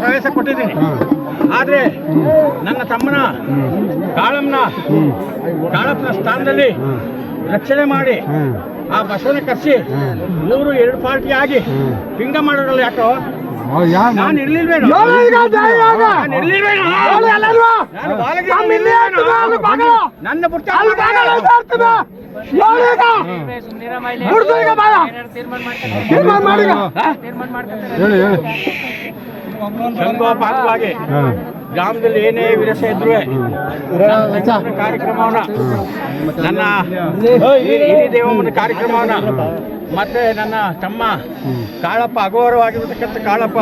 ಪ್ರವೇಶ ಕೊಟ್ಟಿದ್ದೀನಿ. ಆದ್ರೆ ನನ್ನ ತಮ್ಮನ ಕಾಳಪ್ಪನ ಸ್ಥಾನದಲ್ಲಿ ರಕ್ಷಣೆ ಮಾಡಿ ಆ ಬಸವನ ಕರ್ಸಿ ಮೂರು ಎರಡು ಪಾರ್ಟಿ ಆಗಿ ಹಿಂಗ ಮಾಡೋರಲ್ಲ ಯಾಕೋ ನಾನು ಇರ್ಲಿಲ್ವೇನೋ ನನ್ನ ಸಂಗೋಪಾತವಾಗಿ ಗ್ರಾಮದಲ್ಲಿ ಏನೇ ವಿರಸ ಇದ್ರು ಕಾರ್ಯಕ್ರಮವನ್ನ ನನ್ನ ಹಿರಿಯ ದೇವಮ್ಮನ ಕಾರ್ಯಕ್ರಮವನ್ನ ಮತ್ತೆ ನನ್ನ ತಮ್ಮ ಕಾಳಪ್ಪ ಅಘೋರವಾಗಿರ್ತಕ್ಕಂಥ ಕಾಳಪ್ಪ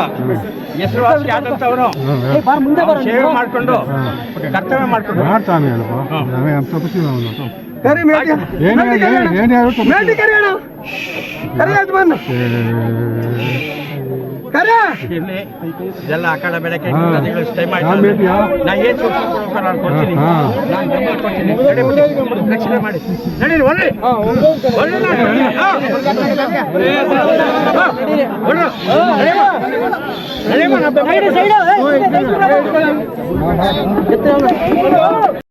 ಹೆಸರುವಾಸಿ ಆದಂಥವನು ಸೇವೆ ಮಾಡಿಕೊಂಡು ಕರ್ತವ್ಯ ಮಾಡ್ಕೊಂಡು ಎಲ್ಲ ಆ ಕಡೆ ಬೆಳಗ್ಗೆ ಟೈಮ್ ಆಯ್ತು. ನಾ ಏನು ಕೊಡ್ಬೇಕು ನಾನು ಕೊಡ್ತೀನಿ, ನಾನು ಬೆಂಬಲ ಕೊಡ್ತೀನಿ. ರಕ್ಷಣೆ ಮಾಡಿ ನಡೀರಿ ಒಳ್ಳೆ ಒಳ್ಳೆ